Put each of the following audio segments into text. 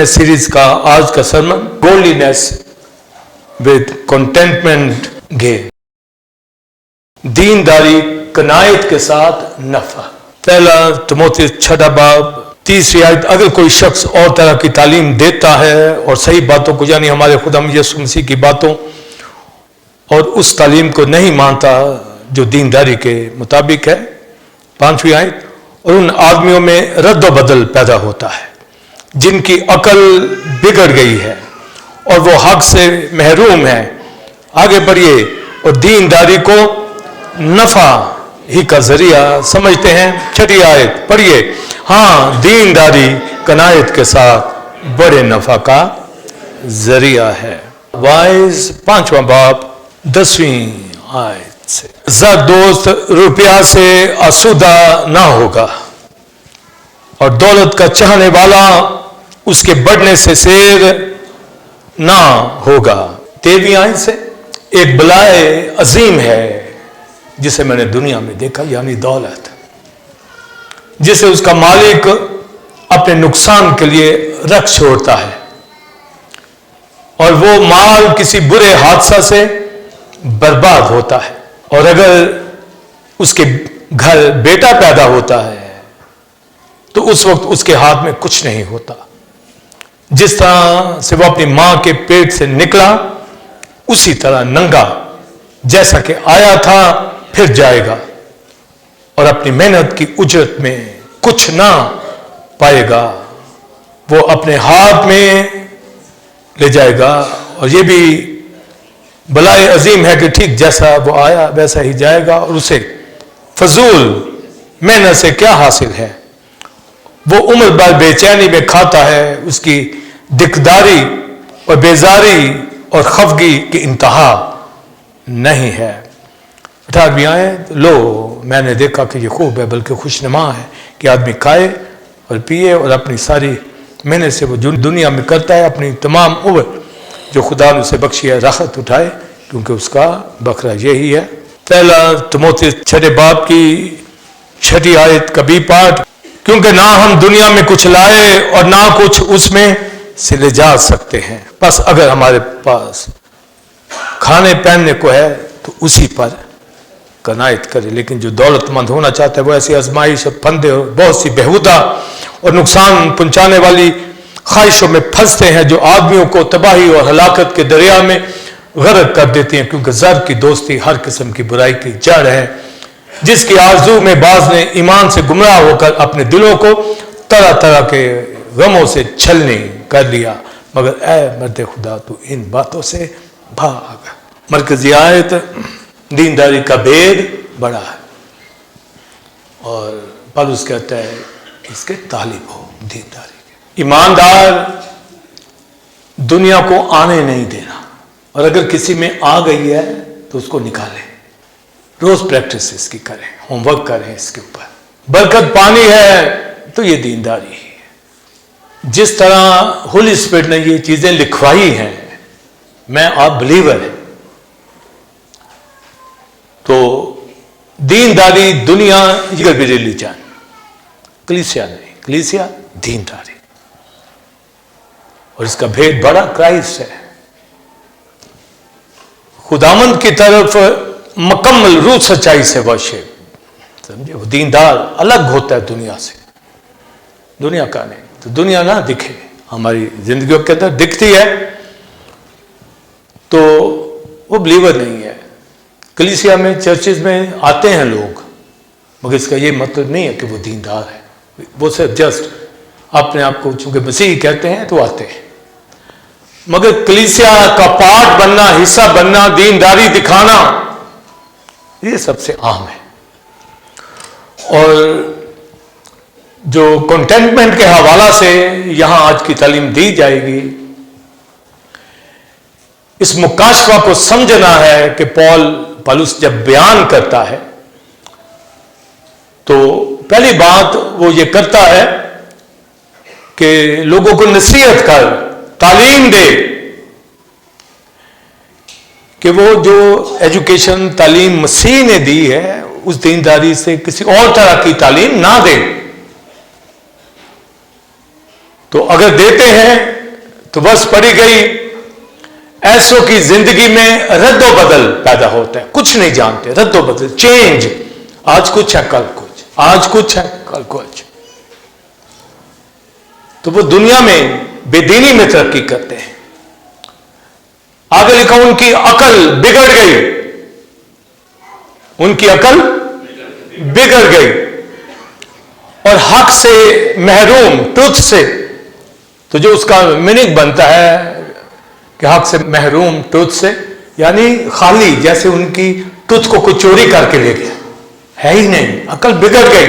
Fitness series کا آج کا سرمن گولڈینس ود کنٹینٹمنٹ گین، دینداری کنایت کے ساتھ نفع۔ پہلا تموتی 6 باب 30 آیت، اگر کوئی شخص اور طرح کی تعلیم دیتا ہے اور صحیح باتوں کو یعنی ہمارے خدا یسوع مسیح کی باتوں اور اس تعلیم کو نہیں مانتا جو دینداری کے مطابق ہے، 5ویں آیت، اور ان آدمیوں میں رد و بدل پیدا ہوتا ہے جن کی عقل بگڑ گئی ہے اور وہ حق سے محروم ہے۔ آگے بڑھیے، اور دینداری کو نفع ہی کا ذریعہ سمجھتے ہیں۔ 6 آیت پڑھیے، ہاں دینداری کنایت کے ساتھ بڑے نفع کا ذریعہ ہے۔ وائز 5واں باب 10ویں آیت سے، زر دوست روپیہ سے آسودہ نہ ہوگا اور دولت کا چاہنے والا اس کے بڑھنے سے سیر نہ ہوگا۔ 13ویں آیت سے، ایک بلائے عظیم ہے جسے میں نے دنیا میں دیکھا، یعنی دولت، جسے اس کا مالک اپنے نقصان کے لیے رکھ چھوڑتا ہے اور وہ مال کسی برے حادثہ سے برباد ہوتا ہے، اور اگر اس کے گھر بیٹا پیدا ہوتا ہے تو اس وقت اس کے ہاتھ میں کچھ نہیں ہوتا۔ جس طرح سے وہ اپنی ماں کے پیٹ سے نکلا اسی طرح ننگا جیسا کہ آیا تھا پھر جائے گا، اور اپنی محنت کی اجرت میں کچھ نہ پائے گا، وہ اپنے ہاتھ میں لے جائے گا، اور یہ بھی بلائے عظیم ہے کہ ٹھیک جیسا وہ آیا ویسا ہی جائے گا، اور اسے فضول محنت سے کیا حاصل ہے؟ وہ عمر بھر بے چینی میں کھاتا ہے، اس کی دکداری اور بیزاری اور خفگی کی انتہا نہیں ہے۔ 18ویں آیت، لو میں نے دیکھا کہ یہ خوب ہے بلکہ خوشنما ہے کہ آدمی کھائے اور پیے اور اپنی ساری محنت سے وہ جو دنیا میں کرتا ہے اپنی تمام عمر جو خدا نے اسے بخشی ہے راحت اٹھائے، کیونکہ اس کا بکرا یہی ہے۔ پہلا تموتی 6 باب کی 6 آیت کا بی پارٹ، کیونکہ نہ ہم دنیا میں کچھ لائے اور نہ کچھ اس میں سے لے جا سکتے ہیں، بس اگر ہمارے پاس کھانے پہننے کو ہے تو اسی پر کنایت کرے۔ لیکن جو دولت مند ہونا چاہتا ہے وہ ایسی آزمائش اور پھندے اور بہت سی بےہودہ اور نقصان پہنچانے والی خواہشوں میں پھنستے ہیں جو آدمیوں کو تباہی اور ہلاکت کے دریا میں غرق کر دیتی ہیں، کیونکہ زر کی دوستی ہر قسم کی برائی کی جڑ ہے، جس کی آرزو میں بعض نے ایمان سے گمراہ ہو کر اپنے دلوں کو طرح طرح کے غموں سے چھلنی کر لیا، مگر اے مرد خدا تو ان باتوں سے بھاگ۔ مرکزی آیت، دینداری کا بید بڑا ہے، اور پالوس کہتا ہے اس کے طالب ہو دینداری کے۔ ایماندار دنیا کو آنے نہیں دینا، اور اگر کسی میں آ گئی ہے تو اس کو نکالے، روز پریکٹس اس کی کریں، ہوم ورک کریں اس کے اوپر۔ برکت پانی ہے تو یہ دینداری ہے۔ جس طرح ہولی اسپرٹ نے یہ چیزیں لکھوائی ہیں، میں آپ بلیور ہیں، تو دینداری دنیا یہ بھی ریلیجن، کلیسیا نہیں، کلیسیا دینداری، اور اس کا بھید بڑا کرائسٹ ہے۔ خداوند کی طرف مکمل روح سچائی سے ورشپ، سمجھے؟ وہ دیندار الگ ہوتا ہے دنیا سے، دنیا کا نہیں، تو دنیا نہ دکھے ہماری زندگیوں کے اندر، دکھتی ہے تو وہ بلیور نہیں ہے۔ کلیسیا میں چرچز میں آتے ہیں لوگ، مگر اس کا یہ مطلب نہیں ہے کہ وہ دیندار ہے، وہ صرف جسٹ اپنے آپ کو چونکہ مسیحی کہتے ہیں تو آتے ہیں، مگر کلیسیا کا پارٹ بننا، حصہ بننا، دینداری دکھانا، یہ سب سے عام ہے۔ اور جو کنٹینٹمنٹ کے حوالہ سے یہاں آج کی تعلیم دی جائے گی، اس مکاشفہ کو سمجھنا ہے کہ پالوس جب بیان کرتا ہے تو پہلی بات وہ یہ کرتا ہے کہ لوگوں کو نصیحت کر، تعلیم دے کہ وہ جو ایجوکیشن تعلیم مسیح نے دی ہے اس دینداری سے کسی اور طرح کی تعلیم نہ دے۔ تو اگر دیتے ہیں تو بس پڑی گئی. ایسوں کی زندگی میں رد و بدل پیدا ہوتا ہے, کچھ نہیں جانتے, رد و بدل, چینج, آج کچھ ہے کل کچھ, آج کچھ ہے کل کچھ. تو وہ دنیا میں بے دینی میں ترقی کرتے ہیں. آگے لکھا ان کی عقل بگڑ گئی, ان کی عقل بگڑ گئی اور حق سے محروم, ٹروتھ سے. تو جو اس کا میننگ بنتا ہے کہ حق سے محروم, ٹروتھ سے, یعنی خالی, جیسے ان کی ٹروتھ کو کوئی چوری کر کے لے گیا, ہے ہی نہیں, عقل بگڑ گئی.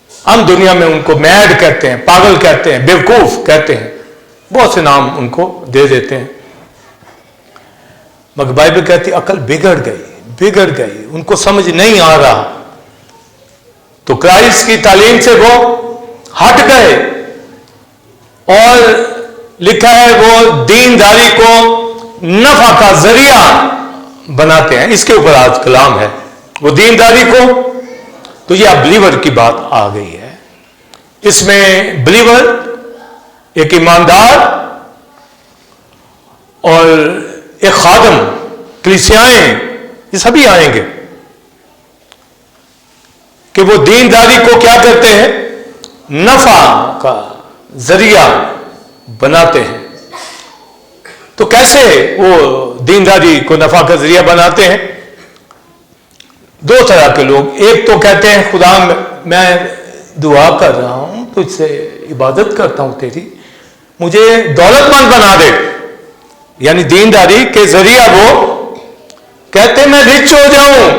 ہم دنیا میں ان کو میڈ کہتے ہیں, پاگل کہتے ہیں, بیوقوف کہتے ہیں, بہت سے نام ان کو دے دیتے ہیں. مگر بائبل کہتی عقل بگڑ گئی, بگڑ گئی, ان کو سمجھ نہیں آ رہا. تو کرائسٹ کی تعلیم سے وہ ہٹ گئے اور لکھا ہے وہ دینداری کو نفع کا ذریعہ بناتے ہیں. اس کے اوپر آج کلام ہے, وہ دینداری کو. تو یہ اب بلیور کی بات آ گئی ہے. اس میں بلیور ایک ایماندار اور ایک خادم, کلیسیائیں, یہ سبھی آئیں گے کہ وہ دینداری کو کیا کرتے ہیں, نفع کا ذریعہ بناتے ہیں. تو کیسے وہ دینداری کو نفع کا ذریعہ بناتے ہیں؟ دو طرح کے لوگ. ایک تو کہتے ہیں خدا میں دعا کر رہا ہوں, تجھ سے عبادت کرتا ہوں تیری, مجھے دولت مند بنا دے. یعنی دینداری کے ذریعہ وہ کہتے ہیں میں رچ ہو جاؤں,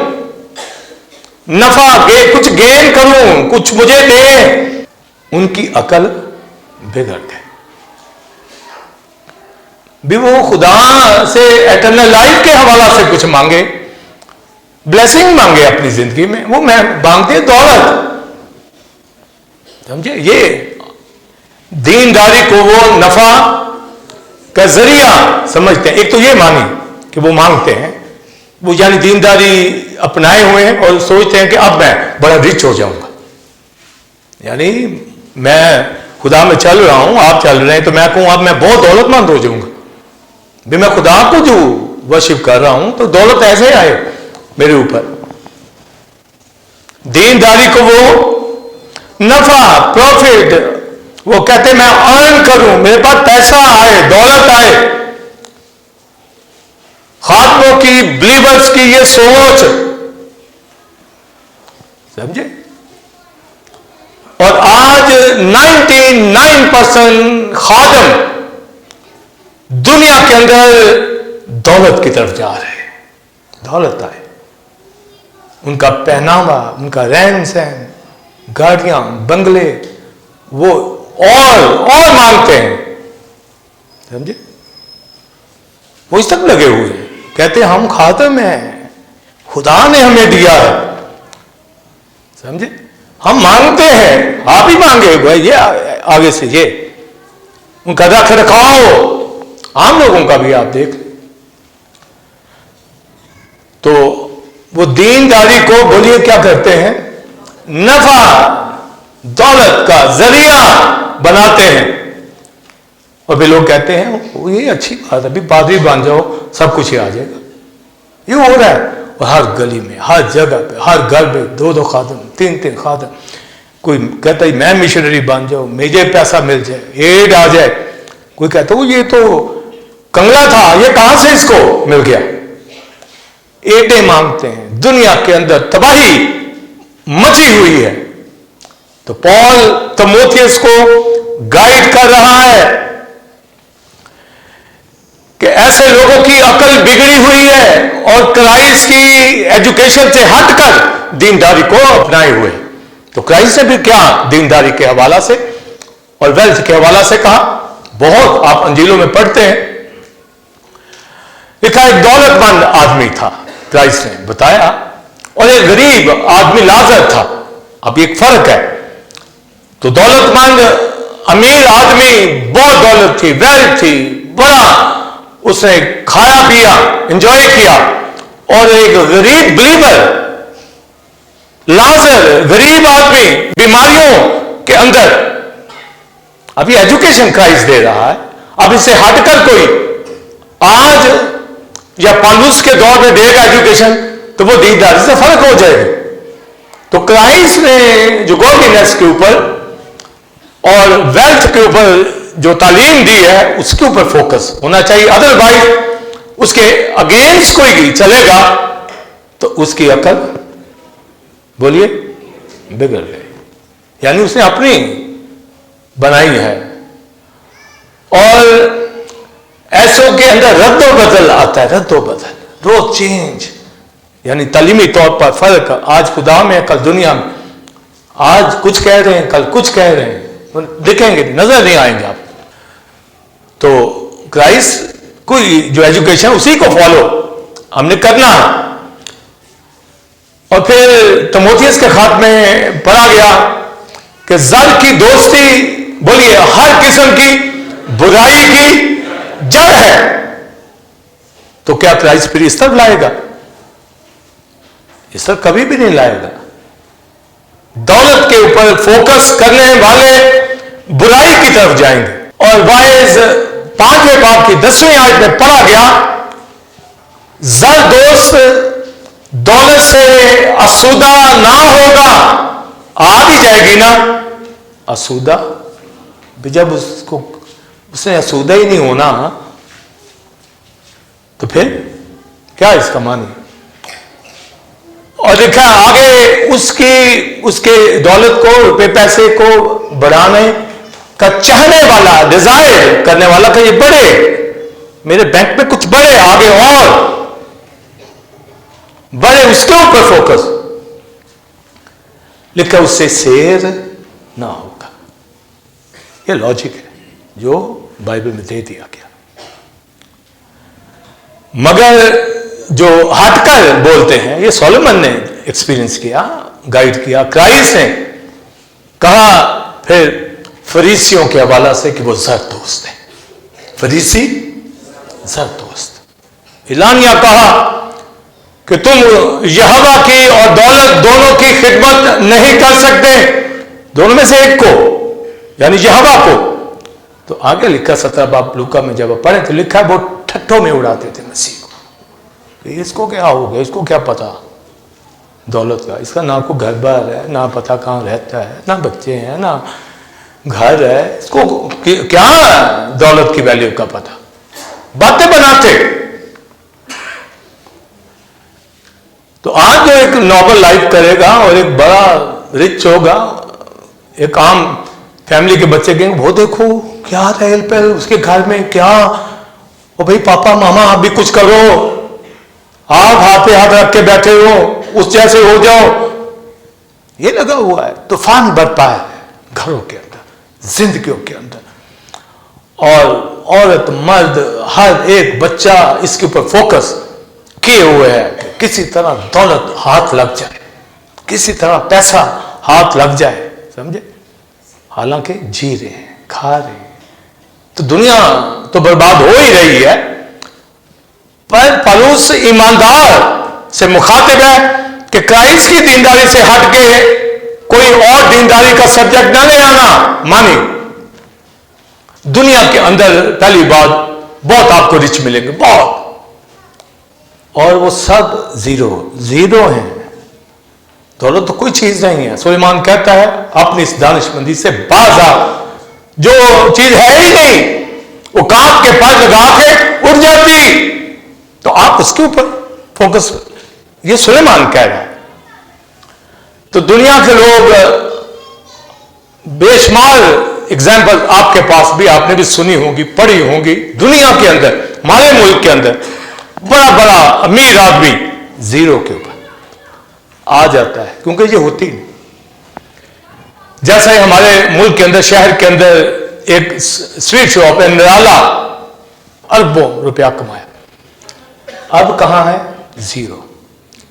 نفع کچھ گین کروں, کچھ مجھے دے. ان کی عقل بگڑ گئی. بھی وہ خدا سے ایٹرنل لائف کے حوالہ سے کچھ مانگے, بلیسنگ مانگے اپنی زندگی میں, وہ میں مانگتے دولت. سمجھے, یہ دینداری کو وہ نفع کا ذریعہ سمجھتے ہیں. ایک تو یہ مانی کہ وہ مانگتے ہیں, وہ یعنی دینداری اپنائے ہوئے ہیں اور سوچتے ہیں کہ اب میں بڑا رچ ہو جاؤں گا. یعنی میں خدا میں چل رہا ہوں, آپ چل رہے ہیں, تو میں کہوں اب میں بہت دولت مند ہو جاؤں گا. بھی میں خدا کو جو ورشپ کر رہا ہوں تو دولت ایسے آئے میرے اوپر. دینداری کو وہ نفع, پروفٹ, وہ کہتے ہیں میں ارن کروں, میرے پاس پیسہ آئے, دولت آئے. خاتموں کی, بلیورز کی یہ سوچ, سمجھے. اور آج 99% خادم دنیا کے اندر دولت کی طرف جا رہے ہیں. دولت آئے, ان کا پہناوا, ان کا رہن سہن, گاڑیاں, بنگلے, وہ اور مانگتے ہیں. سمجھے, وہ اس تک لگے ہوئے ہیں, کہتے ہیں ہم خادم ہیں, خدا نے ہمیں دیا ہے. سمجھے, ہم مانگتے ہیں, آپ ہی مانگے بھائی, یہ آگے سے یہ ان کا رکھ رکھاؤ عام لوگوں کا بھی آپ دیکھ. تو وہ دینداری کو بولیے کیا کرتے ہیں, نفع, دولت کا ذریعہ بناتے ہیں. اور بھی لوگ کہتے ہیں یہ اچھی بات ہے, ابھی پادری بن جاؤ سب کچھ ہی آ جائے گا. یہ ہو رہا ہے, اور ہر گلی میں, ہر جگہ پہ, ہر گھر میں 2 خادم, 3 خادم. کوئی کہتا ہے میں مشنری بن جاؤں, مجھے پیسہ مل جائے, ایڈ آ جائے. کوئی کہتا ہے یہ تو کنگلا تھا, یہ کہاں سے اس کو مل گیا. ایڈیں مانگتے ہیں. دنیا کے اندر تباہی مچی ہوئی ہے. تو پال تموتھیوس کو گائیڈ کر رہا ہے کہ ایسے لوگوں کی عقل بگڑی ہوئی ہے اور کرائسٹ کی ایجوکیشن سے ہٹ کر دینداری کو اپنائے ہوئے. تو کرائسٹ نے بھی کیا دینداری کے حوالہ سے اور ویلتھ کے حوالہ سے کہا, بہت آپ انجیلوں میں پڑھتے ہیں. لکھا ایک دولت مند آدمی تھا, کرائسٹ نے بتایا, اور ایک غریب آدمی لازر تھا. اب ایک فرق ہے. تو دولت مند امیر آدمی, بہت دولت تھی, ویلتھ تھی, بڑا, اس نے کھایا پیا, انجوائے کیا. اور ایک غریب بلیور لازر, غریب آدمی, بیماریوں کے اندر, ابھی ایجوکیشن کرائسٹ دے رہا ہے. اب اس سے ہٹ کر کوئی آج یا پالوس کے دور میں دے گا ایجوکیشن تو وہ دیندار سے فرق ہو جائے گا. تو کرائسٹ نے جو گورننس کے اوپر اور ویلتھ کے اوپر جو تعلیم دی ہے اس کے اوپر فوکس ہونا چاہیے. ادروائز اس کے اگینسٹ کوئی چلے گا تو اس کی عقل بولیے بگڑ گئی. یعنی اس نے اپنی بنائی ہے. اور ایسوں کے اندر رد و بدل آتا ہے, رد و بدل, روز چینج. یعنی تعلیمی طور پر فرق, آج خدا میں کل دنیا میں, آج کچھ کہہ رہے ہیں کل کچھ کہہ رہے ہیں, دکھیں گے نظر نہیں آئیں گے آپ. تو کرائسٹ کوئی جو ایجوکیشن اسی کو فالو ہم نے کرنا ہے. اور پھر تموتھیوس کے خط میں پڑھا گیا کہ زر کی دوستی بولیے ہر قسم کی برائی کی جڑ ہے. تو کیا کرائسٹ پھر اس طرف لائے گا؟ اس طرف کبھی بھی نہیں لائے گا. دولت کے اوپر فوکس کرنے والے برائی کی طرف جائیں گے. اور وائز 5ویں باب کی 10ویں آیت میں پڑھا گیا, زر دوست دولت سے آسودہ نہ ہوگا. آ بھی جائے گی نا آسودہ, جب اس نے آسودہ ہی نہیں ہونا تو پھر کیا اس کا معنی. اور دیکھا آگے اس کے دولت کو, روپے پیسے کو بڑھانے کا چاہنے والا, ڈیزائر کرنے والا کہ یہ بڑھے, میرے بینک میں کچھ بڑھے, آگے اور بڑھے, اس کے اوپر فوکس. لکھا اس سے سیر نہ ہوگا. یہ لاجک ہے جو بائبل میں دے دیا گیا. مگر جو ہٹ کر بولتے ہیں, یہ سولومن نے ایکسپیرینس کیا, گائیڈ کیا. کرائسٹ نے کہا پھر فریسیوں کے حوالہ سے کہ وہ زر دوست ہیں. فریسی زر دوست. اعلانیہ کہا کہ تم یہوہ کی اور دولت دونوں کی خدمت نہیں کر سکتے, دونوں میں سے ایک کو, یعنی یہوہ کو. تو آگے لکھا 17 باب لوکا میں جب پڑھے تو لکھا ہے وہ ٹھٹھوں میں اڑاتے تھے مسیح کو. اس کو کیا ہو گیا, اس کو کیا پتا دولت کا, اس کا نہ کوئی گھر بار ہے, نہ پتا کہاں رہتا ہے, نہ بچے ہیں, نہ گھر ہے, اس کو کیا دولت کی ویلیو کا پتا. باتیں بناتے. تو آج جو ایک نارمل لائف کرے گا اور ایک بڑا رچ ہوگا, ایک عام فیملی کے بچے کہیں وہ دیکھو کیا رہے پہ اس کے گھر میں کیا, او بھائی پاپا ماما آپ بھی کچھ کرو, آپ ہاتھ پہ ہاتھ رکھ کے بیٹھے ہو, اس جیسے ہو جاؤ. یہ لگا ہوا ہے. طوفان برپا ہے گھروں کے اندر, زندگیوں کے اندر. اور عورت مرد ہر ایک بچہ اس کے اوپر فوکس کیے ہوئے ہے کہ کسی طرح دولت ہاتھ لگ جائے, کسی طرح پیسہ ہاتھ لگ جائے, سمجھے. حالانکہ جی رہے ہیں, کھا رہے ہیں. تو دنیا تو برباد ہو ہی رہی ہے. پر پالوس ایماندار سے مخاطب ہے کہ کرائسٹ کی دینداری سے ہٹ کے کوئی اور دینداری کا سبجیکٹ نہ لے آنا. مانی دنیا کے اندر پہلی بات بہت آپ کو رچ ملیں گے, بہت, اور وہ سب زیرو ہیں. دولت تو کوئی چیز نہیں ہے. سلیمان کہتا ہے اپنی اس دانش مندی سے باز آ, جو چیز ہے ہی نہیں وہ کانپ کے پر لگا کے اڑ جاتی. تو آپ اس کے اوپر فوکس, یہ سلیمان کہہ رہا ہے. تو دنیا کے لوگ بے شمار اگزامپل آپ کے پاس بھی, آپ نے بھی سنی ہوگی, پڑھی ہوگی. دنیا کے اندر, ہمارے ملک کے اندر بڑا بڑا امیر آدمی زیرو کے اوپر آ جاتا ہے, کیونکہ یہ ہوتی نہیں. جیسا ہی ہمارے ملک کے اندر, شہر کے اندر ایک سویٹ شاپ ہے نرالا, اربوں روپیہ کمایا, اب کہاں ہے؟ زیرو.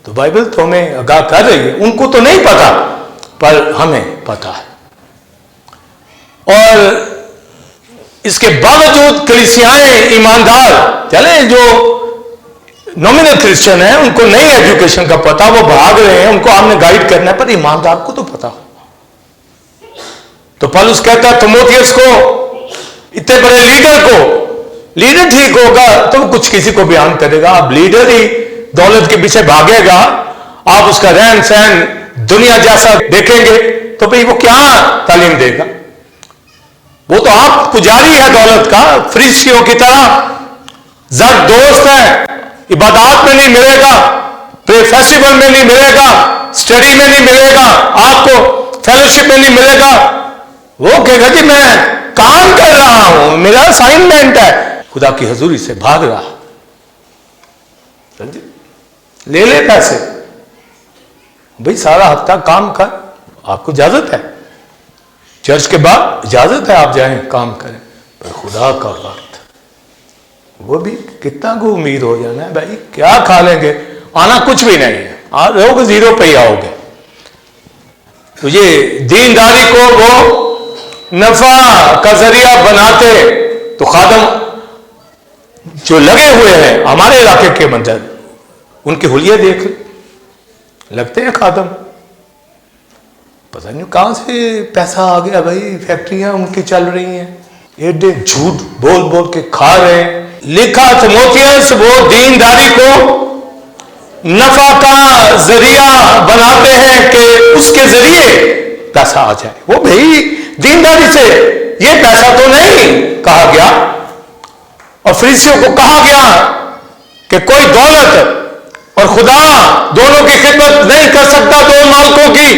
تو بائبل تو ہمیں آگاہ کر رہی ہے, ان کو تو نہیں پتا پر ہمیں پتا ہے. اور اس کے باوجود کلیسیائیں ایماندار چلیں, جو نومینل کرسچن ہیں ان کو نئی ایجوکیشن کا پتا, وہ بھاگ رہے ہیں, ان کو ہم نے گائیڈ کرنا ہے, پر ایماندار کو تو پتا ہو. تو پالوس کہتا ہے تیموتھیوس کو, اتنے بڑے لیڈر کو, لیڈر ٹھیک ہوگا تو کچھ کسی کو بیان کرے گا. اب لیڈر ہی دولت کے پیچھے بھاگے گا, آپ اس کا رہن سہن دنیا جیسا دیکھیں گے تو بھئی وہ کیا تعلیم دے گا؟ وہ تو آپ پجاری ہے دولت کا, فریسیوں کی طرح زر دوست ہے, عبادات میں نہیں ملے گا, فیسٹیول میں نہیں ملے گا, اسٹڈی میں نہیں ملے گا, آپ کو فیلوشپ میں نہیں ملے گا. وہ کہے گا جی میں کام کر رہا ہوں, میرا اسائنمنٹ ہے, خدا کی حضوری سے بھاگ رہا, لے لے پیسے, بھئی سارا ہفتہ کام کر, آپ کو اجازت ہے, چرچ کے بعد اجازت ہے آپ جائیں کام کریں, پر خدا کا وقت وہ بھی کتنا کو امید ہو جانا ہے بھائی, کیا کھا لیں گے, آنا کچھ بھی نہیں ہے, رہو گے زیرو پہ ہی آؤ گے. تو یہ دینداری کو وہ نفع کا ذریعہ بناتے, تو خادم جو لگے ہوئے ہیں ہمارے علاقے کے اندر, ان کے حلیے دیکھ لگتے ہیں خادم, پتہ نہیں کہاں سے پیسہ آ گیا بھائی, فیکٹریاں ان کی چل رہی ہیں, ایڈے جھوٹ بول بول کے کھا رہے ہیں. لکھا تیموتھیوس وہ دینداری کو نفع کا ذریعہ بناتے ہیں کہ اس کے ذریعے پیسہ آ جائے. وہ بھائی دینداری سے یہ پیسہ تو نہیں کہا گیا, اور فریسیوں کو کہا گیا کہ کوئی دولت اور خدا دونوں کی خدمت نہیں کر سکتا دو مالکوں کی.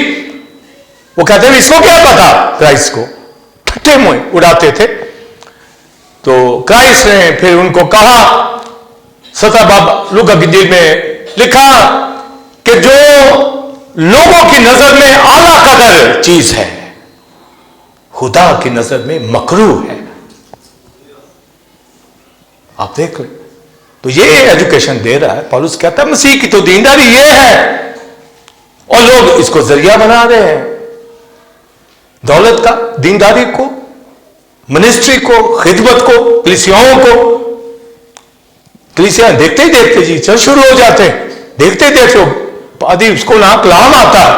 وہ کہتے ہیں اس کو کیا پتا, کرائسٹ کو ٹھٹے موئے اڑاتے تھے. تو کرائسٹ نے پھر ان کو کہا, 17 باب لوکا کی انجیل میں لکھا کہ جو لوگوں کی نظر میں اعلیٰ قدر چیز ہے خدا کی نظر میں مکروہ ہے. آپ دیکھ لیں, تو یہ ایجوکیشن دے رہا ہے پالوس. کہتا ہے مسیح کی تو دینداری یہ ہے, اور لوگ اس کو ذریعہ بنا رہے ہیں دولت کا, دینداری کو, منسٹری کو, خدمت کو, کلیسیاؤں کو. کلیسیاں دیکھتے ہی دیکھتے جی چرچ شروع ہو جاتے ہیں, دیکھتے ہی دیکھتے آدھی اس کو نہ کلام آتا ہے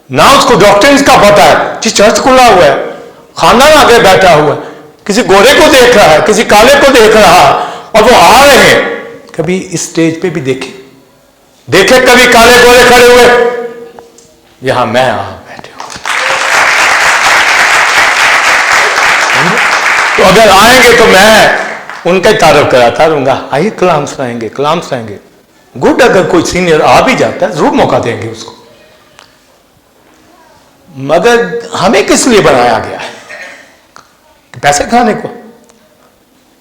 نہ اس کو ڈاکٹرنز کا پتا ہے, جی چرچ کھلا ہوا ہے, خاندان آگے بیٹھا ہوا ہے, کسی گورے کو دیکھ رہا ہے, کسی کالے کو دیکھ رہا ہے, اور وہ آ رہے ہیں. کبھی اس سٹیج پہ بھی دیکھے کبھی کالے گورے کھڑے ہوئے, یہاں میں بیٹھے ہوں. تو اگر آئیں گے تو میں ان کا تعارف کراتا رہوں گا, آئیے کلام سنائیں گے. گڈ, اگر کوئی سینئر آ بھی جاتا ہے ضرور موقع دیں گے اس کو. مگر ہمیں کس لیے بنایا گیا ہے؟ پیسے کھانے کو,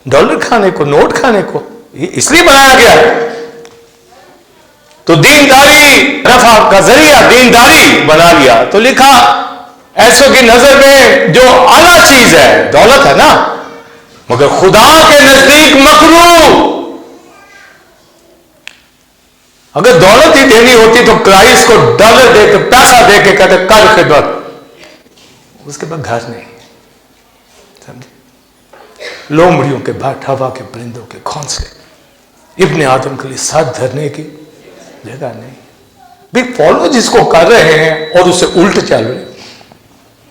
ڈالر کھانے کو, نوٹ کھانے کو, اس لیے بنایا گیا ہے. تو دینداری نفع کا ذریعہ دینداری بنا لیا. تو لکھا ایسوں کی نظر میں جو اعلیٰ چیز ہے دولت ہے نا, مگر خدا کے نزدیک مکروہ. اگر دولت ہی دینی ہوتی تو کرائسٹ کو ڈالر دے کے, پیسہ دے کے کہتے کر خدمت, اس کے بعد گھر نہیں, سمجھے, لومڑیوں کے بھٹ, ہوا کے پرندوں کے گھونسلے, ابن آدم کے لیے ساتھ دھرنے کی جگہ نہیں. بھی فالو جس کو کر رہے ہیں اور اسے الٹ چل رہے ہیں,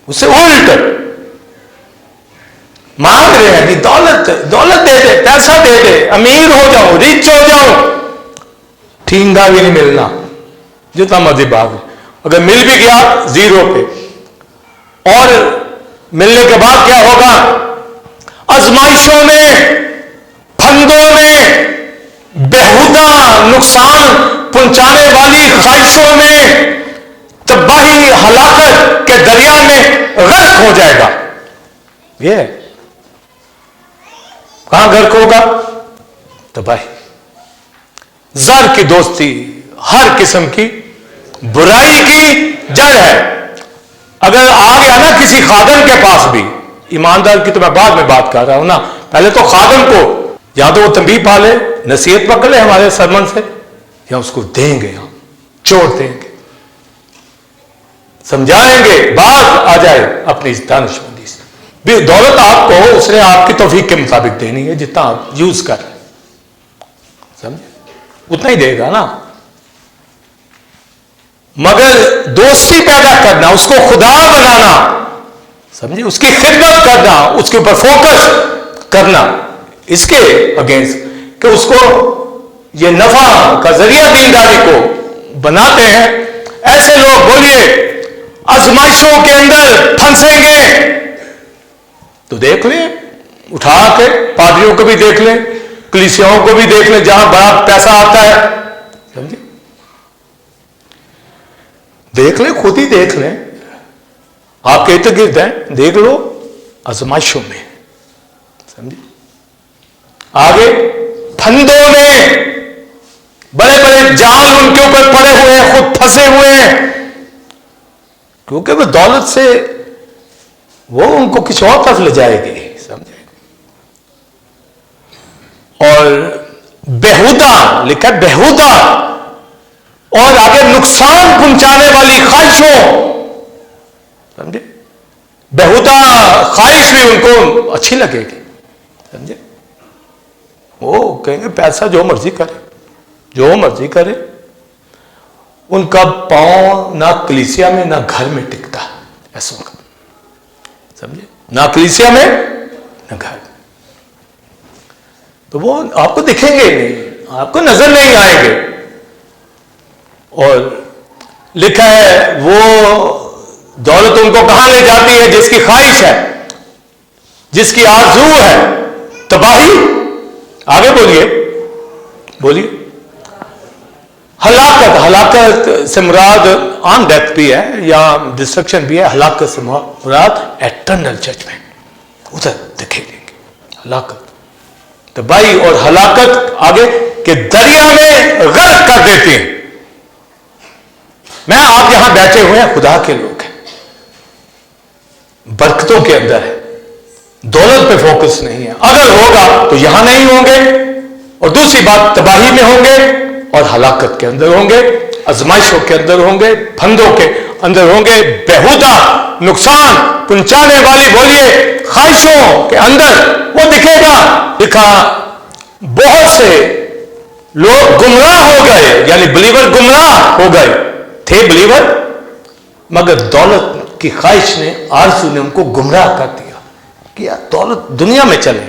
اسے الٹ مانگ رہے ہیں, دولت دے دے, پیسہ دے دے, امیر ہو جاؤ, ریچ ہو جاؤ, ٹھینگا بھی نہیں ملنا, جتنا مرضی باغ. اگر مل بھی گیا زیرو پہ, اور ملنے کے بعد کیا ہوگا؟ آزمائشوں میں, پھندوں میں, بےہودہ نقصان پہنچانے والی خواہشوں میں, تباہی ہلاکت کے دریا میں غرق ہو جائے گا. یہ کہاں غرق ہوگا؟ تباہی. زر کی دوستی ہر قسم کی برائی کی جڑ ہے. اگر آ گیا نا کسی خادم کے پاس بھی, ایماندار کی تو میں بعد میں بات کر رہا ہوں نا, پہلے تو خادم کو یا تو وہ تنبیہ پالے, نصیحت پکڑ لے ہمارے سرمن سے, یا اس کو دیں گے, ہم چھوڑ دیں گے, سمجھائیں گے, بات آ جائے اپنی دانشمندی سے. بھی دولت آپ کو اس نے آپ کی توفیق کے مطابق دینی ہے, جتنا آپ یوز کر رہے ہیں, سمجھے, اتنا ہی دے گا نا. مگر دوستی پیدا کرنا, اس کو خدا بنانا, سمجھے, اس کی خدمت کرنا, اس کے اوپر فوکس کرنا, اس کے اگینسٹ کہ اس کو یہ نفع کا ذریعہ دینداری کو بناتے ہیں. ایسے لوگ بولیے آزمائشوں کے اندر پھنسیں گے تو دیکھ لیں, اٹھا کے پادریوں کو بھی دیکھ لیں, کلیسیاؤں کو بھی دیکھ لیں جہاں بڑا پیسہ آتا ہے, سمجھے, دیکھ لیں, خود ہی دیکھ لیں, آپ کے ارد گرد ہیں, دیکھ لو آزمائشوں میں, سمجھے. آگے پھندوں نے بڑے بڑے جال ان کے اوپر پڑے ہوئے ہیں, خود پھنسے ہوئے ہیں, کیونکہ وہ دولت سے وہ ان کو کسی اور طرف لے جائے گی, سمجھے. اور بےہودہ لکھا ہے, بےہودہ اور آگے نقصان پہنچانے والی خواہشوں, سمجھے, بےہودہ خواہش بھی ان کو اچھی لگے گی, سمجھے. وہ کہیں گے پیسہ جو مرضی کرے, جو مرضی کرے. ان کا پاؤں نہ کلیسیا میں نہ گھر میں ٹکتا, ایسوں کا, سمجھے, نہ کلیسیا میں نہ گھر میں. تو وہ آپ کو دکھیں گے نہیں, آپ کو نظر نہیں آئیں گے. اور لکھا ہے وہ دولت ان کو کہاں لے جاتی ہے؟ جس کی خواہش ہے, جس کی آرزو ہے, تباہی. آگے بولیے, بولیے. ہلاکت, ہلاکت سے مراد آن ڈیتھ بھی ہے یا ڈسٹرکشن بھی ہے. ہلاکت سے مراد ایٹرنل ججمنٹ, ادھر دکھے لیں گے. ہلاکت, تباہی اور ہلاکت آگے کہ دریا میں غرق کر دیتے ہیں. میں آپ یہاں بیٹھے ہوئے ہیں, خدا کے لوگ ہیں, برکتوں کے اندر ہے, دولت پہ فوکس نہیں ہے. اگر ہوگا تو یہاں نہیں ہوں گے, اور دوسری بات تباہی میں ہوں گے اور ہلاکت کے اندر ہوں گے, آزمائشوں کے اندر ہوں گے, پھندوں کے اندر ہوں گے, بےہودہ نقصان پہنچانے والی بولیے خواہشوں کے اندر وہ دکھے گا. لکھا بہت سے لوگ گمراہ ہو گئے, یعنی بلیور گمراہ ہو گئے, تھے بلیور مگر دولت کی خواہش نے, آرزو نے ان کو گمراہ کر دیا. کیا دولت دنیا میں چلے,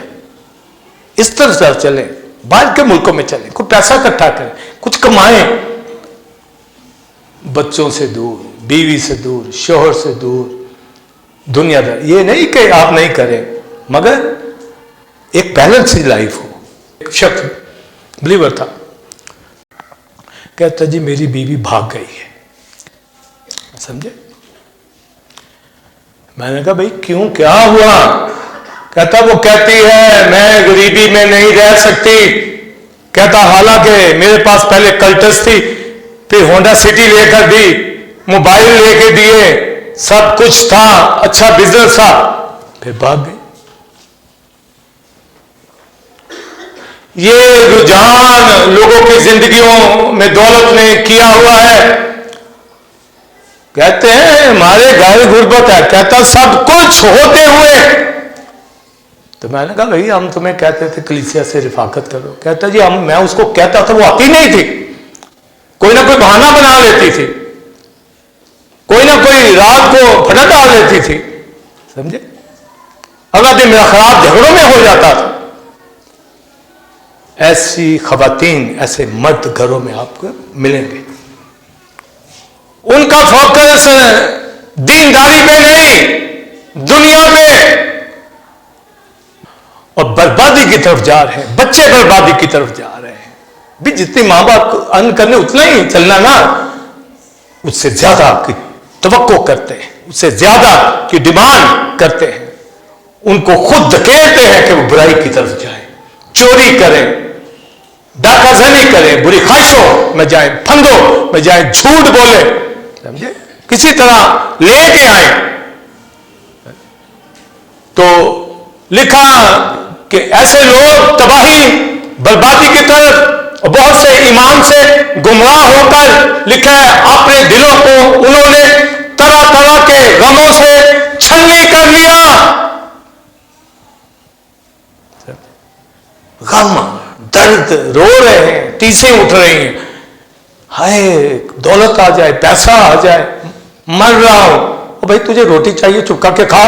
اس طرح سے چلیں, باہر کے ملکوں میں چلیں, کوئی پیسہ اکٹھا کریں, کچھ کمائیں, بچوں سے دور, بیوی سے دور, شوہر سے دور, دنیا دار. یہ نہیں کہ آپ نہیں کریں, مگر ایک بیلنس لائف ہو. ایک شخص بلیور تھا, کہتا جی میری بیوی بھاگ گئی ہے, سمجھے. میں نے کہا بھائی کیوں, کیا ہوا؟ کہتا وہ کہتی ہے میں غریبی میں نہیں رہ سکتی. کہتا حالانکہ میرے پاس پہلے کلٹس تھی, پھر ہونڈا سٹی لے کر دی, موبائل لے کے دیے, سب کچھ تھا, اچھا بزنس تھا, پھر بھاگ گئی. یہ رجحان لوگوں کی زندگیوں میں دولت نے کیا ہوا ہے. کہتے ہیں ہمارے گھر غربت ہے, کہتا سب کچھ ہوتے ہوئے. تو میں نے کہا بھائی ہم تمہیں کہتے تھے کلیسیا سے رفاقت کرو. کہتا جی میں اس کو کہتا تھا, وہ آتی نہیں تھی, کوئی نہ کوئی بہانہ بنا لیتی تھی, کوئی نہ کوئی رات کو پھٹا ڈال لیتی تھی, سمجھے. اگر دن میرا خراب جھگڑوں میں ہو جاتا تھا. ایسی خواتین, ایسے مرد گھروں میں آپ کو ملیں گے. ان کا فوکس دینداری پہ نہیں, دنیا پہ, اور بربادی کی طرف جا رہے ہیں. بچے بربادی کی طرف جا رہے ہیں. بھی جتنی ماں باپ کو ارن کرنے اتنا ہی چلنا نا, اس سے زیادہ کی توقع کرتے ہیں, اس سے زیادہ کی ڈیمانڈ کرتے ہیں. ان کو خود دھکیلتے ہیں کہ وہ برائی کی طرف جائیں, چوری کریں, ڈاکہ زنی کریں, بری خواہشوں میں جائیں, پھندوں میں جائیں, جھوٹ بولیں, سمجھے, کسی طرح لے کے آئیں. تو لکھا کہ ایسے لوگ تباہی بربادی کی طرف, اور بہت سے ایمان سے گمراہ ہو کر لکھا ہے اپنے دلوں کو انہوں نے طرح طرح کے غموں سے چھلنی کر لیا. غم, درد, رو رہے ہیں, ٹیسیں اٹھ رہی ہیں, ہائے دولت آ جائے, پیسہ آ جائے, مر رہا ہوں. بھائی تجھے روٹی چاہیے چپکا کے کھا,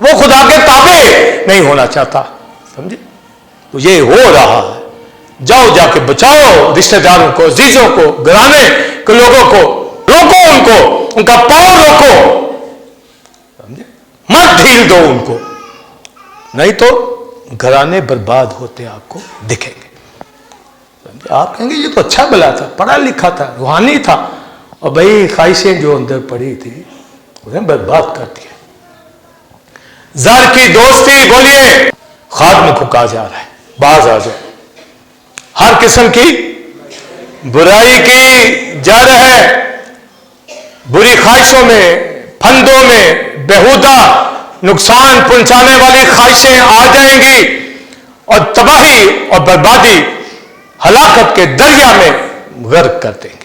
وہ خدا کے تابع نہیں ہونا چاہتا. سمجھے؟ تو یہ ہو رہا ہے. جاؤ جا کے بچاؤ رشتہ داروں کو, عزیزوں کو, گھرانے کے لوگوں کو, روکو ان کو, ان کا پاؤں روکو. سمجھے؟ مت ڈھیل دو ان کو, نہیں تو گھرانے برباد ہوتے آپ کو دکھیں گے. آپ کہیں گے یہ تو اچھا بلا تھا, پڑھا لکھا تھا, روحانی تھا, اور بھائی خواہشیں جو اندر پڑی تھی انہیں برباد کر دیا. زر کی دوستی, بولیے, خاتمے کو کہا جا رہا ہے. باز آ جائے. ہر قسم کی برائی کی جڑ ہے. بری خواہشوں میں, پھندوں میں, بیہودہ نقصان پہنچانے والی خواہشیں آ جائیں گی اور تباہی اور بربادی, ہلاکت کے دریا میں غرق کر دیں گے.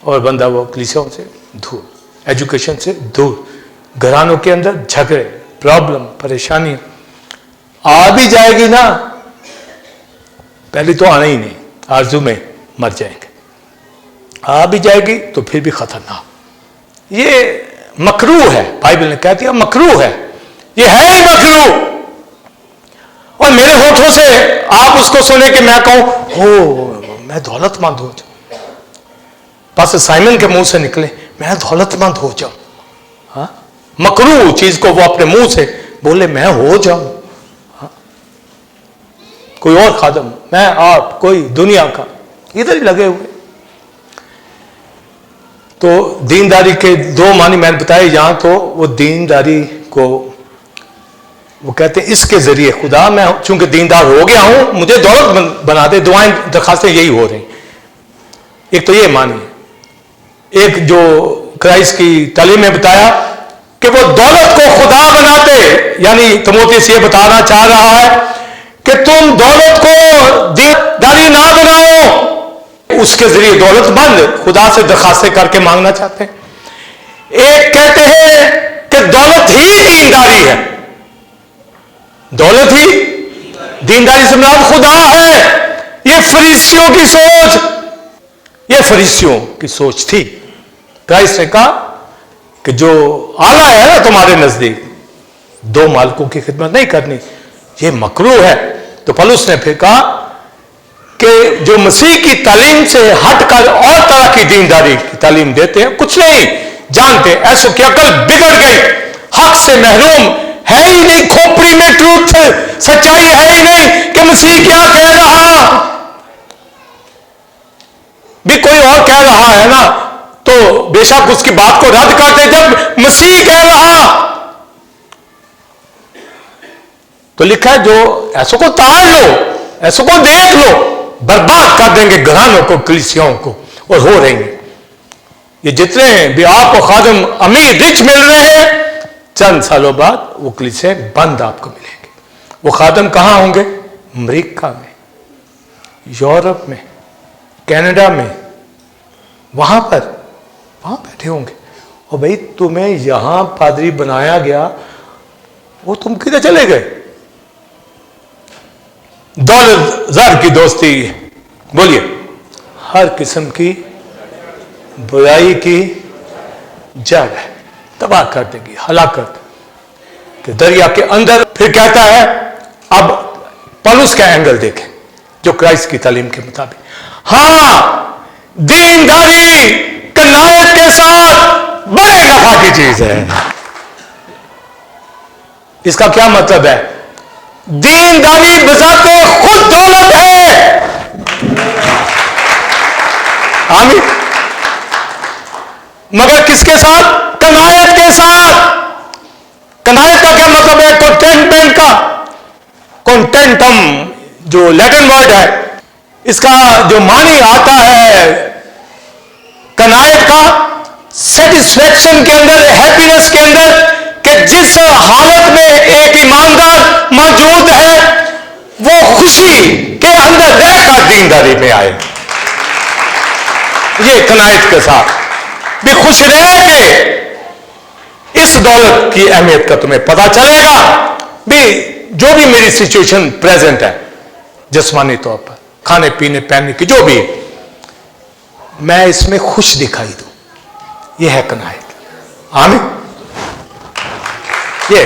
اور بندہ وہ کلیسیوں سے دور, ایجوکیشن سے دور, گھرانوں کے اندر جھگڑے, پرابلم, پریشانی آ بھی جائے گی نا, پہلے تو آنا ہی نہیں, آرزو میں مر جائیں گے. آ بھی جائے گی تو پھر بھی خطرناک. یہ مکروہ ہے, بائبل نے کہہ دیا مکروہ ہے, یہ ہے ہی مکروہ. اور میرے ہونٹوں سے آپ اس کو سنیں کہ میں کہوں ہو میں دولت مند ہو جاؤں, پاس سائمن کے منہ سے نکلے میں دولت مند ہو جاؤں. ہاں, مکروہ چیز کو وہ اپنے منہ سے بولے میں ہو جاؤں. ہاں, کوئی اور خادم, میں, آپ, کوئی دنیا کا, ادھر ہی لگے ہوئے. تو دینداری کے دو معنی میں نے بتائے یہاں. تو وہ دینداری کو وہ کہتے ہیں اس کے ذریعے خدا, میں چونکہ دیندار ہو گیا ہوں مجھے دولت بنا دے, دعائیں درخواستیں یہی ہو رہی. ایک تو یہ معنی ہے. ایک جو کرائسٹ کی تعلیم میں بتایا کہ وہ دولت کو خدا بناتے, یعنی تموتھیوس یہ بتانا چاہ رہا ہے کہ تم دولت کو دینداری نہ بناؤ. اس کے ذریعے دولت مند خدا سے درخواستیں کر کے مانگنا چاہتے ہیں. ایک کہتے ہیں کہ دولت ہی دینداری ہے. دولت ہی دینداری سے مراد خدا ہے. یہ فریسیوں کی سوچ, یہ فریسیوں کی سوچ تھی. کرائسٹ نے کہا کہ جو آلہ ہے نا تمہارے نزدیک, دو مالکوں کی خدمت نہیں کرنی, یہ مکروہ ہے. تو پولس نے پھر کہا کہ جو مسیح کی تعلیم سے ہٹ کر اور طرح کی دینداری کی تعلیم دیتے ہیں, کچھ نہیں جانتے, ایسو کی عقل بگڑ گئی, حق سے محروم, ہے ہی نہیں کھوپڑی میں ٹروتھ, سچائی ہے ہی نہیں کہ مسیح کیا کہہ رہا. بھی کوئی اور کہہ رہا ہے نا تو بے شک اس کی بات کو رد کرتے, جب مسیح کہہ رہا تو لکھا ہے جو ایسو کو تاڑ لو, ایسو کو دیکھ لو, برباد کر دیں گے گھرانوں کو, کلیسیاؤں کو. اور ہو رہے ہیں یہ جتنے بھی آپ کو خادم امیر رچ مل رہے ہیں, چند سالوں بعد وہ کلیسے بند آپ کو ملیں گے. وہ خادم کہاں ہوں گے؟ امریکہ میں, یورپ میں, کینیڈا میں, وہاں بیٹھے ہوں گے. اور بھائی تمہیں یہاں پادری بنایا گیا, وہ تم کدھر چلے گئے؟ دولت زر کی دوستی, بولیے, ہر قسم کی برائی کی جڑ ہے, تباہ کر دے گی, ہلاکت کہ دریا کے اندر. پھر کہتا ہے, اب پولس کا اینگل دیکھیں جو کرائسٹ کی تعلیم کے مطابق. ہاں, دینداری کنایت کے ساتھ بڑے نفع کی چیز ہے. اس کا کیا مطلب ہے؟ دینداری بذات خود دولت ہے. آمین. مگر کس کے ساتھ؟ کنایت کے ساتھ. کنایت کا کیا مطلب ہے؟ کنٹینٹمنٹ کا. کنٹینٹم جو لیٹن ورڈ ہے, اس کا جو معنی آتا ہے کنایت کا, سیٹسفیکشن کے اندر, ہیپینس کے اندر, کہ جس حالت میں ایک ایماندار موجود ہے وہ خوشی کے اندر رہ کر دینداری میں آئے. یہ کنایت کے ساتھ بھی خوش رہ کے اس دولت کی اہمیت کا تمہیں پتا چلے گا. بھی جو بھی میری سچویشن پریزنٹ ہے جسمانی طور پر, کھانے پینے پہننے کی جو بھی, میں اس میں خوش دکھائی دوں. یہ ہے کنایت. آمین. یہ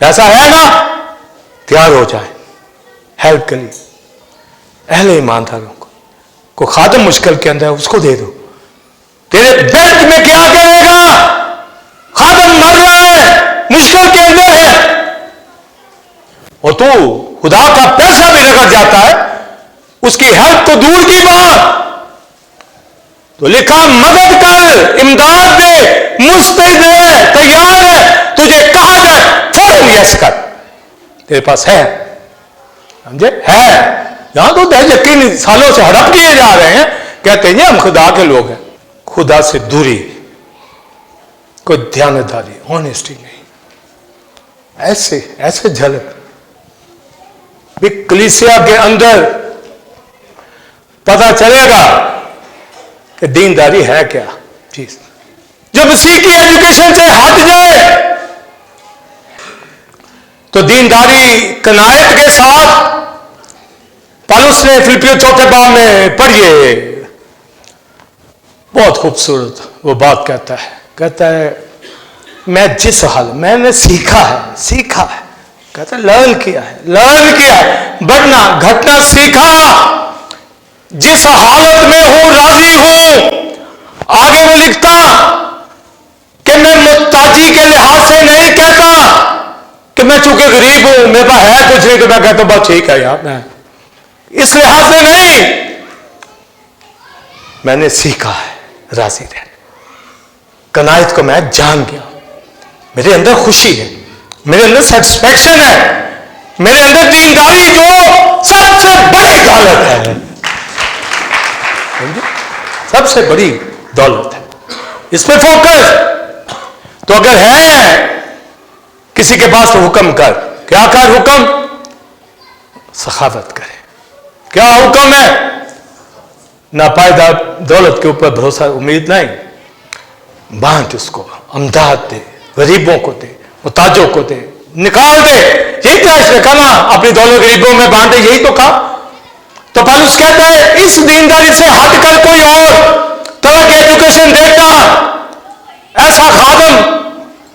پیسہ ہے نا، تیار ہو جائے ہیلپ کے لیے اہل ایمانداروں کو. کوئی خادم مشکل کے اندر ہے اس کو دے دو. تیرے بینک میں کیا کرے گا؟ خادم مر رہا ہے، مشکل کے اندر ہے، اور تو خدا کا پیسہ بھی رگڑ جاتا ہے، اس کی ہیلپ تو دور کی بات. تو لکھا مدد کر، امداد دے، مستعد ہے، تیار ہے، تجھے کہا جائے فوراً یس کر. تیرے پاس ہے، سمجھے؟ ہے. یہاں تو یقین سالوں سے ہڑپ کیے جا رہے ہیں، کہتے ہیں ہم خدا کے لوگ ہیں. خدا سے دوری، کوئی دیانتداری، آنےسٹی نہیں. ایسے جھلک بھی کلیسیا کے اندر پتا چلے گا کہ دینداری ہے کیا چیز. جو مسیح کی ایجوکیشن سے ہٹ جائے تو دینداری قناعت کے ساتھ. پالوس نے فلپیو 4 باب میں پڑھیے، بہت خوبصورت وہ بات کہتا ہے میں جس حال میں نے سیکھا ہے، کہتا ہے لرن کیا ہے، بڑھنا گھٹنا سیکھا، جس حالت میں ہوں راضی ہوں. آگے وہ لکھتا کہ میں محتاجی کے لحاظ سے نہیں کہتا کہ میں چونکہ غریب ہوں، میرے پاس ہے کچھ نہیں تو میں کہتا ہوں بس ٹھیک ہے یار، میں اس لحاظ سے نہیں. میں نے سیکھا ہے راضی رہنا. قناعت کو میں جان گیا. میرے اندر خوشی ہے، میرے اندر سیٹسفیکشن ہے، میرے اندر دینداری جو سب سے بڑی دولت ہے، سب سے بڑی دولت ہے. اس پہ فوکس. تو اگر ہے کسی کے پاس تو حکم کر. کیا کر حکم؟ سخاوت کرے. کیا حکم ہے؟ ناپائیدار دولت کے اوپر بھروسہ امید نہیں. بانٹ اس کو، امداد دے، غریبوں کو دے، محتاجوں کو دے، نکال دے. یہی کیا اس نے کہا نا، اپنی دولت غریبوں میں بانٹے، یہی تو کہا. تو پالوس کہتا ہے اس دینداری سے ہٹ کر کوئی اور طرح کی ایجوکیشن دیتا، ایسا خادم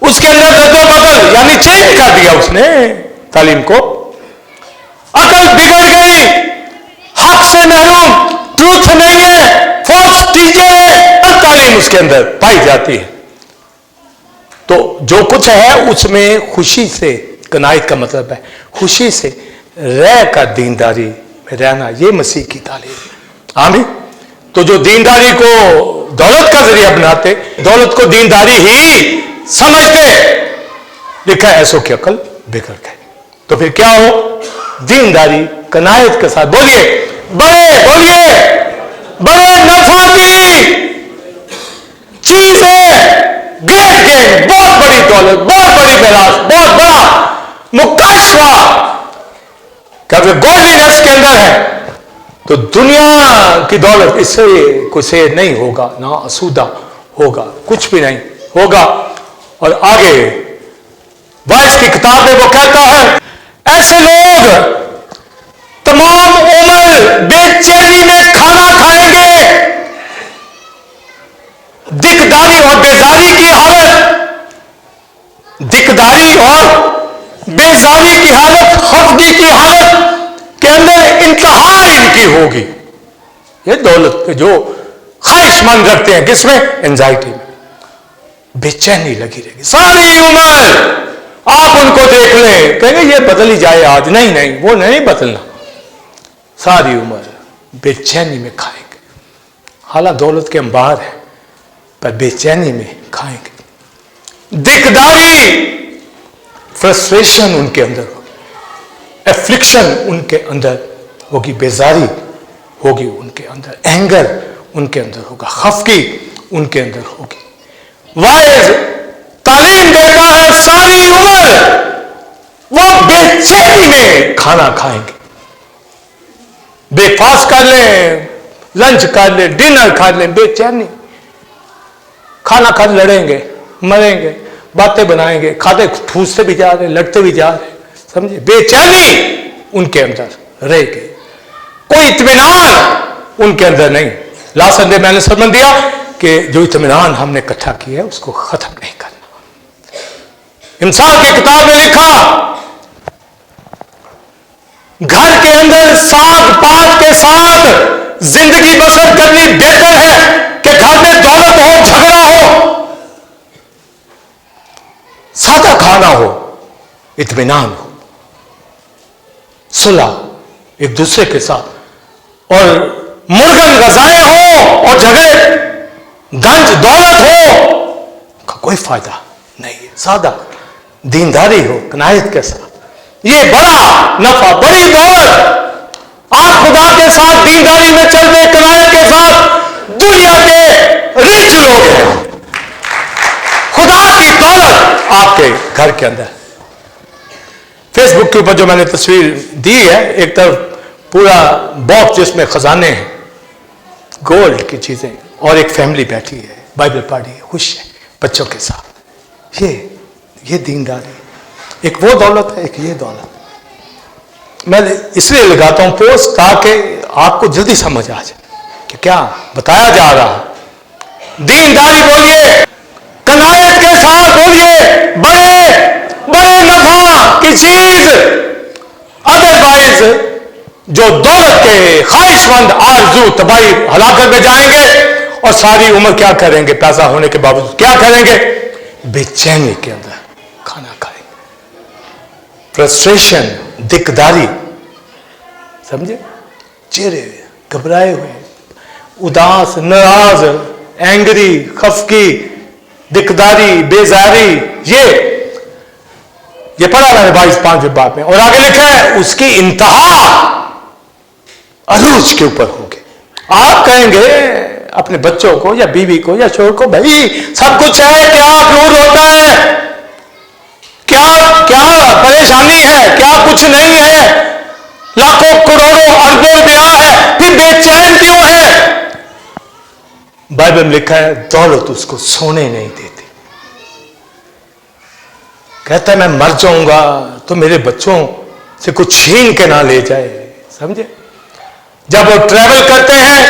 اس کے اندر رد و بدل یعنی چینج کر دیا اس نے تعلیم کو. عقل بگڑ گئی، حق سے محروم، ٹروتھ نہیں ہے، فالس ٹیچر ہے، تعلیم اس کے اندر پائی جاتی ہے. تو جو کچھ ہے اس میں خوشی سے، قناعت کا مطلب ہے خوشی سے رہ کر دینداری میں رہنا. یہ مسیح کی تعلیم. آمین. تو جو دینداری کو دولت کا ذریعہ بناتے، دولت کو دینداری ہی سمجھتے، لکھا ہے ایسوں کی عقل بگڑ گئی. تو پھر کیا ہو؟ دینداری قناعت کے ساتھ. بولیے بڑے نفع کی چیز ہے، گریٹ گین، بہت بڑی دولت، بہت بڑی میراث، بہت بڑا مکاشفہ. کہ اگر گوڈلینس کے اندر ہے تو دنیا کی دولت اس سے کوئی سیر نہیں ہوگا، نہ آسودہ ہوگا، کچھ بھی نہیں ہوگا. اور آگے وائس کی کتاب میں وہ کہتا ہے ایسے لوگ تمام عمر بے چینی میں کھانا کھائیں گے. دکداری اور بیزاری کی حالت، دکداری اور بیزاری کی حالت، خفگی کی حالت کے اندر انتہا ان کی ہوگی. یہ دولت کے جو خواہش مند رکھتے ہیں کس میں؟ انزائٹی میں. بے چینی لگی رہے گی ساری عمر. آپ ان کو دیکھ لیں، کہیں گے یہ بدل ہی جائے آج. نہیں، وہ نہیں بدلنا. ساری عمر بے چینی میں کھائیں گے. حالانکہ دولت کے انبار ہے پر بے چینی میں کھائیں گے. دکداری، فرسٹریشن ان کے اندر ہوگی، ایفلکشن ان کے اندر ہوگی، بیزاری ہوگی ان کے اندر، اینگر ان کے اندر ہوگا، خفگی ان کے اندر ہوگی. وائز تعلیم دیتا ہے ساری عمر وہ بے چینی میں کھانا کھائیں گے. بریک فاسٹ کر لیں، لنچ کر لیں، ڈنر کر لیں، بے چینی. کھانا کھا لڑیں گے، مریں گے، باتیں بنائیں گے، کھاتے پھوستے بھی جا رہے، لڑتے بھی جا رہے. سمجھے؟ بے چینی ان کے اندر رہ گئی. کوئی اطمینان ان کے اندر نہیں. لاسٹ سنڈے میں نے سرمن دیا کہ جو اطمینان ہم نے اکٹھا کیا ہے اس کو ختم نہیں کرنا. امثال کی کتاب میں لکھا گھر کے اندر ساگ پات کے ساتھ زندگی بسر کرنی بہتر ہے کہ گھر میں دولت ہو، جھگڑا ہو، سادہ کھانا ہو، اطمینان ہو، صلح ایک دوسرے کے ساتھ، اور مرغن غذائیں ہو اور جھگڑے گنج دولت ہو کا کوئی فائدہ نہیں ہے. سادہ دینداری ہو قناعت کے ساتھ، یہ بڑا نفع، بڑی دولت. آپ خدا کے ساتھ دینداری میں چلتے، قناعت کے ساتھ، دنیا کے رچ لوگ ہیں. خدا کی دولت آپ کے گھر کے اندر. فیس بک کے اوپر جو میں نے تصویر دی ہے، ایک طرف پورا باکس جس میں خزانے ہیں، گولڈ کی چیزیں، اور ایک فیملی بیٹھی ہے، بائبل پڑھ رہی ہے، خوش ہے بچوں کے ساتھ. یہ دینداری. ایک وہ دولت ہے، ایک یہ دولت. میں اس لیے لگاتا ہوں پوسٹ تاکہ آپ کو جلدی سمجھ آ جائے کہ کیا بتایا جا رہا ہے. دینداری بولیے، قناعت کے ساتھ بولیے، بڑے نفع کی چیز. ادروائز جو دولت کے خواہش مند آرزو تباہی ہلاکت میں جائیں گے، اور ساری عمر کیا کریں گے؟ پیسہ ہونے کے باوجود کیا کریں گے؟ بے چینی کے اندر کھانا کھائیں گے. فرسٹریشن، دکداری، سمجھے؟ چہرے گھبرائے ہوئے، اداس، ناراض، اینگری، خفگی، دکداری، بیزاری. یہ پڑھا میں نے 22 باب میں، اور آگے لکھا ہے اس کی انتہا عروج کے اوپر ہوگی. آپ کہیں گے اپنے بچوں کو یا بیوی کو یا شوہر کو، بھائی سب کچھ ہے، کیا نور ہوتا ہے، کیا پریشانی ہے، کیا کچھ نہیں ہے، لاکھوں کروڑوں اربوں روپیہ ہے، پھر بے چین کیوں ہے؟ بائبل میں لکھا ہے دولت اس کو سونے نہیں دیتی. کہتا ہے میں مر جاؤں گا تو میرے بچوں سے کچھ چھین کے نہ لے جائے. سمجھے؟ جب وہ ٹریول کرتے ہیں،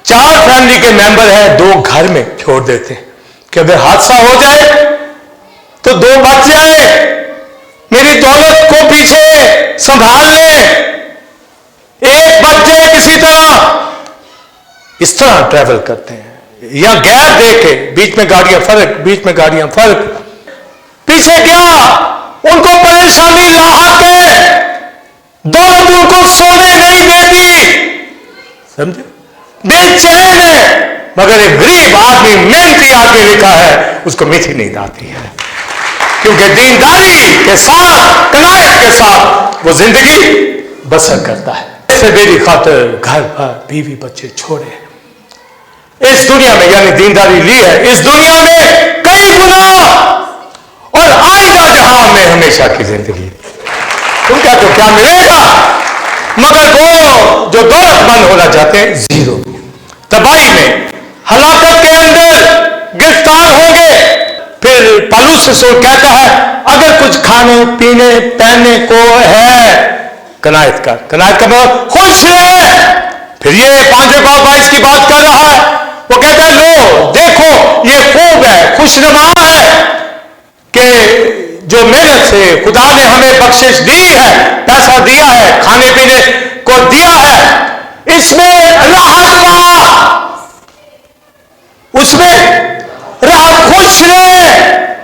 4 فیملی کے ممبر ہیں، 2 گھر میں چھوڑ دیتے ہیں کہ اگر حادثہ ہو جائے تو 2 بچ جائے، میری دولت کو پیچھے سنبھال لیں، ایک بچ جائے کسی طرح. اس طرح ٹریول کرتے ہیں، یا گیپ دے کے بیچ میں گاڑیاں فرق. پیچھے کیا ان کو پریشانی لاحق ہے، دولت ان کو سونے نہیں دیتی. سمجھے؟ بے چین ہے. مگر ایک غریب آدمی، محنتی آدمی لکھا ہے، اس کو میٹھی نیند آتی ہے، کیونکہ دینداری کے ساتھ، قناعت کے ساتھ وہ زندگی بسر کرتا ہے. ایسے میری خاطر گھر بار، بیوی بچے چھوڑے اس دنیا میں، یعنی دینداری لی ہے اس دنیا میں کئی گنا، اور آئندہ جہاں میں ہمیشہ کی زندگی. تم کیا تو کیا ملے گا؟ مگر وہ جو دولت مند ہونا چاہتے ہیں، زیرو، تباہی میں، ہلاکت کے اندر گرفتار ہوں گے. پھر پالوس رسول کہتا ہے اگر کچھ کھانے پینے پہننے کو ہے، قناعت کا مطلب خوش رہے. پھر یہ 5 باب 22 کی بات کر رہا ہے. وہ کہتا ہے لو دیکھو یہ خوب ہے، خوشنما ہے کہ جو محنت سے خدا نے ہمیں بخشش دی ہے، پیسہ دیا ہے، کھانے پینے کو دیا ہے، اس میں راحت پا، اس میں راحت، خوش رہے.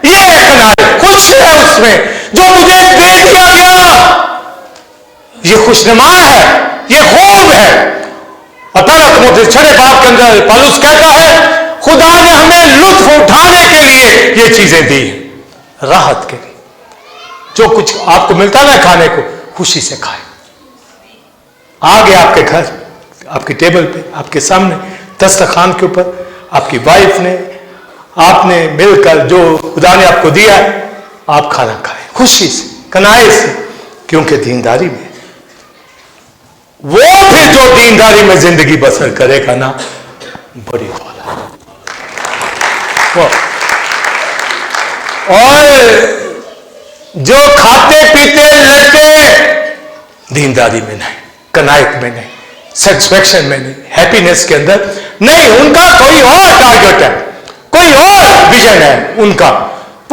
یہ قناعت، خوش رہے اس میں جو مجھے دے دیا گیا. یہ خوشنما ہے، یہ خوب ہے. اور پہلا تموتھی 6 باب کے اندر پالوس کہتا ہے خدا نے ہمیں لطف اٹھانے کے لیے یہ چیزیں دی، راحت کے لیے. جو کچھ آپ کو ملتا نا کھانے کو، خوشی سے کھائے. آگے آپ کے گھر، آپ کی ٹیبل پہ، آپ کے سامنے دسترخوان کے اوپر آپ کی وائف نے، آپ نے مل کر جو خدا نے آپ کو دیا ہے، آپ کھانا کھائیں خوشی سے، قناعت سے. کیونکہ دینداری میں وہ پھر جو دینداری میں زندگی بسر کرے گا نا، بڑی والا. اور جو کھاتے پیتے لڑتے دینداری میں نہیں، قناعت میں نہیں، سیٹسفیکشن میں نہیں، ہیپینس کے اندر نہیں، ان کا کوئی اور ٹارگٹ ہے، کوئی اور ویژن ہے ان کا.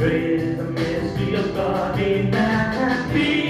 Praise the mystery of God in that.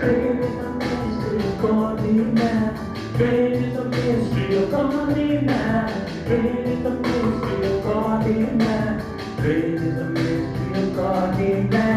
Great is the mystery of calling man. Great is the mystery of calling man. Great is the mystery of calling man. Great is the mystery of calling man.